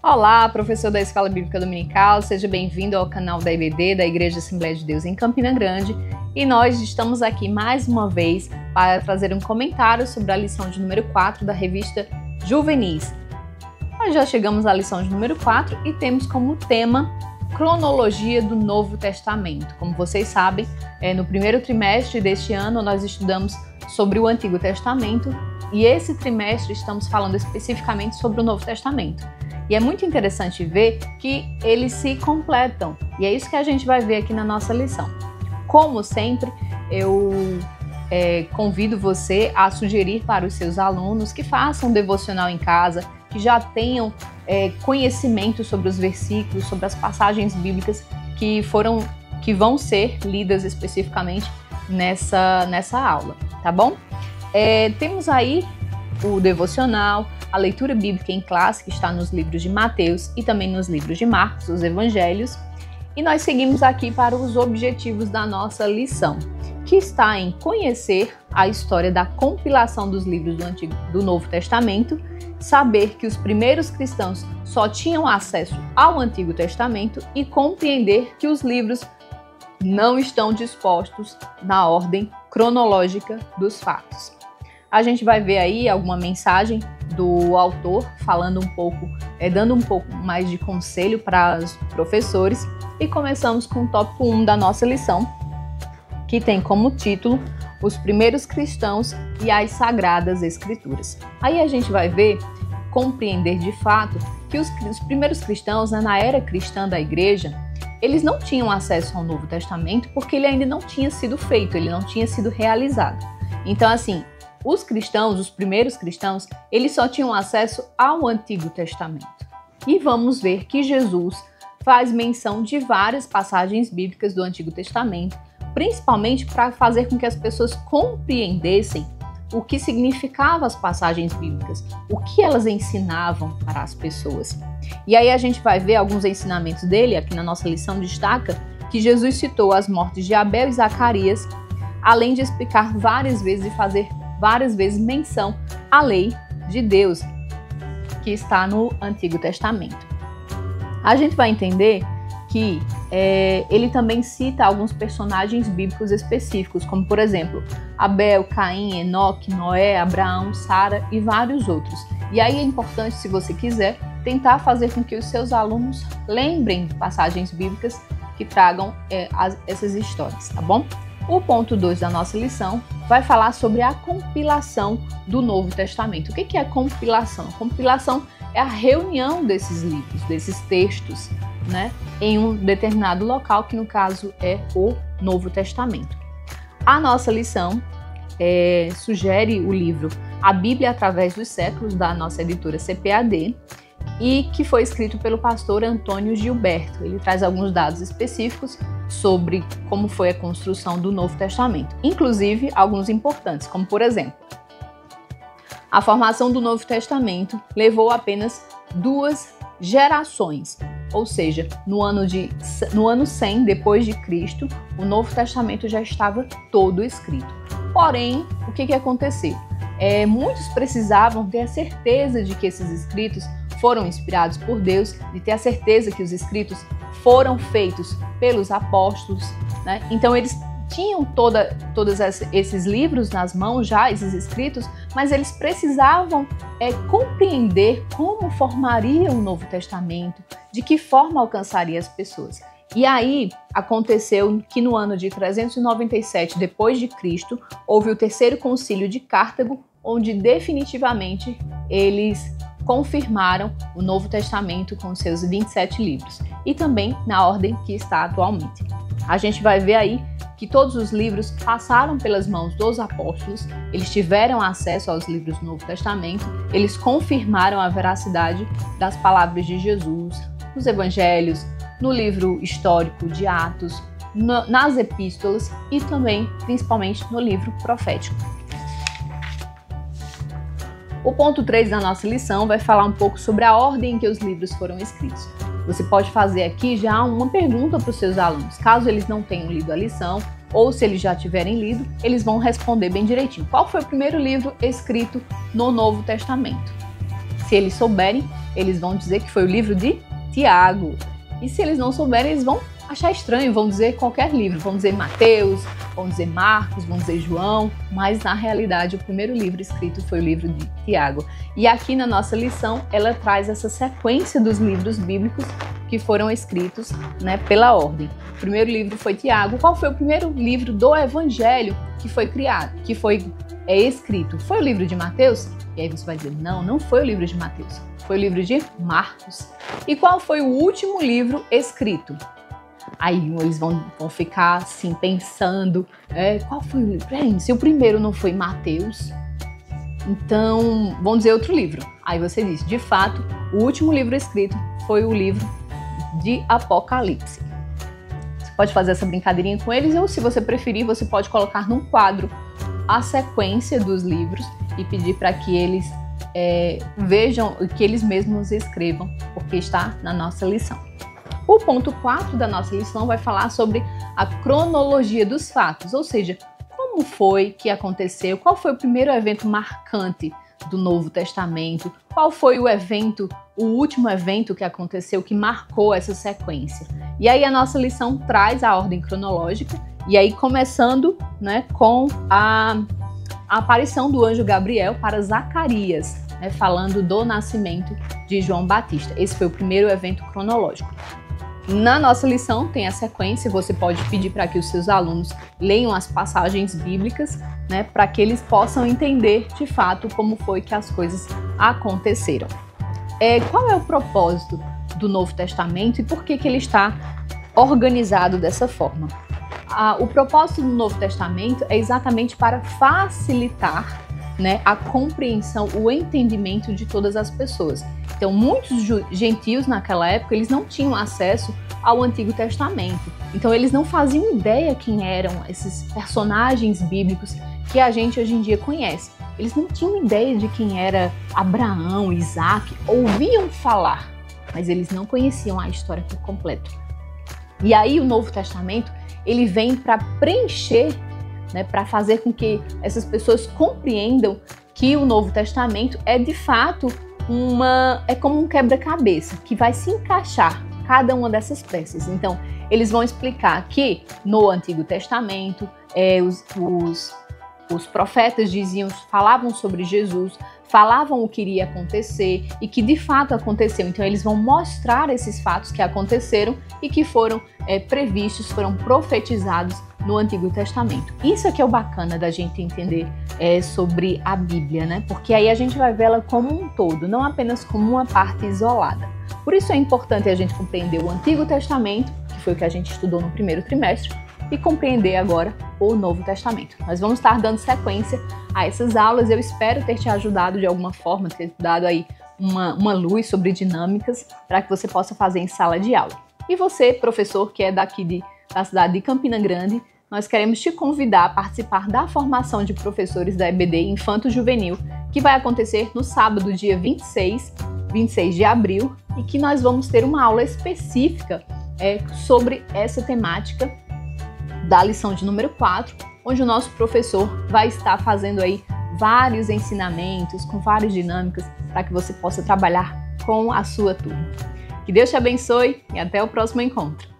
Olá, professor da Escola Bíblica Dominical, seja bem-vindo ao canal da IBD, da Igreja Assembleia de Deus em Campina Grande, e nós estamos aqui mais uma vez para trazer um comentário sobre a lição de número 4 da revista Juvenis. Nós já chegamos à lição de número 4 e temos como tema cronologia do Novo Testamento. Como vocês sabem, no primeiro trimestre deste ano nós estudamos sobre o Antigo Testamento e esse trimestre estamos falando especificamente sobre o Novo Testamento. E é muito interessante ver que eles se completam, e é isso que a gente vai ver aqui na nossa lição. Como sempre, eu convido você a sugerir para os seus alunos que façam um devocional em casa, que já tenham conhecimento sobre os versículos, sobre as passagens bíblicas que vão ser lidas especificamente nessa aula, tá bom? Temos aí o devocional, a leitura bíblica em classe, que está nos livros de Mateus e também nos livros de Marcos, os Evangelhos. E nós seguimos aqui para os objetivos da nossa lição, que está em conhecer a história da compilação dos livros do Novo Testamento, saber que os primeiros cristãos só tinham acesso ao Antigo Testamento e compreender que os livros não estão dispostos na ordem cronológica dos fatos. A gente vai ver aí alguma mensagem do autor falando um pouco, dando um pouco mais de conselho para os professores, e começamos com o tópico 1 da nossa lição, que tem como título Os Primeiros Cristãos e as Sagradas Escrituras. Aí a gente vai ver, compreender de fato que os primeiros cristãos, na era cristã da igreja, eles não tinham acesso ao Novo Testamento porque ele ainda não tinha sido feito, ele não tinha sido realizado. Então, assim, os cristãos, os primeiros cristãos, eles só tinham acesso ao Antigo Testamento. E vamos ver que Jesus faz menção de várias passagens bíblicas do Antigo Testamento, principalmente para fazer com que as pessoas compreendessem o que significavam as passagens bíblicas, o que elas ensinavam para as pessoas. E aí a gente vai ver alguns ensinamentos dele, aqui na nossa lição destaca que Jesus citou as mortes de Abel e Zacarias, além de explicar várias vezes e fazer várias vezes menção à lei de Deus, que está no Antigo Testamento. A gente vai entender que ele também cita alguns personagens bíblicos específicos, como por exemplo, Abel, Caim, Enoque, Noé, Abraão, Sara e vários outros. E aí é importante, se você quiser, tentar fazer com que os seus alunos lembrem de passagens bíblicas que tragam essas histórias, tá bom? O ponto 2 da nossa lição vai falar sobre a compilação do Novo Testamento. O que é a compilação? A compilação é a reunião desses livros, desses textos, em um determinado local, que no caso é o Novo Testamento. A nossa lição sugere o livro A Bíblia através dos séculos, da nossa editora CPAD, e que foi escrito pelo pastor Antônio Gilberto. Ele traz alguns dados específicos sobre como foi a construção do Novo Testamento, inclusive alguns importantes, como por exemplo, a formação do Novo Testamento levou apenas 2 gerações, ou seja, no ano 100 depois de Cristo, o Novo Testamento já estava todo escrito. Porém, o que aconteceu? Muitos precisavam ter a certeza de que esses escritos foram inspirados por Deus, de ter a certeza que os escritos foram feitos pelos apóstolos, Então eles tinham todos esses livros nas mãos já, esses escritos, mas eles precisavam compreender como formaria o Novo Testamento, de que forma alcançaria as pessoas. E aí aconteceu que no ano de 397 depois de Cristo, houve o terceiro concílio de Cartago, onde definitivamente eles confirmaram o Novo Testamento com seus 27 livros, e também na ordem que está atualmente. A gente vai ver aí que todos os livros passaram pelas mãos dos apóstolos, eles tiveram acesso aos livros do Novo Testamento, eles confirmaram a veracidade das palavras de Jesus, nos Evangelhos, no livro histórico de Atos, nas epístolas e também, principalmente, no livro profético. O ponto 3 da nossa lição vai falar um pouco sobre a ordem em que os livros foram escritos. Você pode fazer aqui já uma pergunta para os seus alunos. Caso eles não tenham lido a lição, ou se eles já tiverem lido, eles vão responder bem direitinho. Qual foi o primeiro livro escrito no Novo Testamento? Se eles souberem, eles vão dizer que foi o livro de Tiago. E se eles não souberem, eles vão achar estranho, vão dizer qualquer livro. Vão dizer Mateus, vão dizer Marcos, vão dizer João, mas na realidade o primeiro livro escrito foi o livro de Tiago. E aqui na nossa lição, ela traz essa sequência dos livros bíblicos que foram escritos, né, pela ordem. O primeiro livro foi Tiago. Qual foi o primeiro livro do Evangelho que foi criado, que foi escrito? Foi o livro de Mateus? E aí você vai dizer, não foi o livro de Mateus, foi o livro de Marcos. E qual foi o último livro escrito? Aí eles vão ficar assim, pensando, qual foi o livro? Se o primeiro não foi Mateus, então vão dizer outro livro. Aí você diz, de fato, o último livro escrito foi o livro de Apocalipse. Você pode fazer essa brincadeirinha com eles, ou se você preferir, você pode colocar num quadro a sequência dos livros e pedir para que eles vejam, que eles mesmos escrevam, porque está na nossa lição. O ponto 4 da nossa lição vai falar sobre a cronologia dos fatos, ou seja, como foi que aconteceu, qual foi o primeiro evento marcante do Novo Testamento, qual foi o último evento que aconteceu que marcou essa sequência. E aí a nossa lição traz a ordem cronológica, e aí começando, né, com a aparição do anjo Gabriel para Zacarias, né, falando do nascimento de João Batista. Esse foi o primeiro evento cronológico. Na nossa lição tem a sequência, você pode pedir para que os seus alunos leiam as passagens bíblicas, né, para que eles possam entender de fato como foi que as coisas aconteceram. Qual é o propósito do Novo Testamento e por que ele está organizado dessa forma? O propósito do Novo Testamento é exatamente para facilitar, né, a compreensão, o entendimento de todas as pessoas. Então, muitos gentios naquela época, eles não tinham acesso ao Antigo Testamento. Então, eles não faziam ideia quem eram esses personagens bíblicos que a gente hoje em dia conhece. Eles não tinham ideia de quem era Abraão, Isaac, ouviam falar, mas eles não conheciam a história por completo. E aí, o Novo Testamento, ele vem para preencher, né, para fazer com que essas pessoas compreendam que o Novo Testamento é de fato como um quebra-cabeça que vai se encaixar cada uma dessas peças. Então, eles vão explicar que no Antigo Testamento os profetas falavam sobre Jesus, falavam o que iria acontecer e que de fato aconteceu. Então eles vão mostrar esses fatos que aconteceram e que foram previstos, foram profetizados no Antigo Testamento. Isso aqui é o bacana da gente entender sobre a Bíblia, né? Porque aí a gente vai vê-la como um todo, não apenas como uma parte isolada. Por isso é importante a gente compreender o Antigo Testamento, que foi o que a gente estudou no primeiro trimestre, e compreender agora o Novo Testamento. Nós vamos estar dando sequência a essas aulas. Eu espero ter te ajudado de alguma forma, ter dado aí uma luz sobre dinâmicas para que você possa fazer em sala de aula. E você, professor, que é daqui da cidade de Campina Grande, nós queremos te convidar a participar da formação de professores da EBD Infanto Juvenil, que vai acontecer no sábado, dia 26 de abril, e que nós vamos ter uma aula específica sobre essa temática da lição de número 4, onde o nosso professor vai estar fazendo aí vários ensinamentos, com várias dinâmicas, para que você possa trabalhar com a sua turma. Que Deus te abençoe e até o próximo encontro.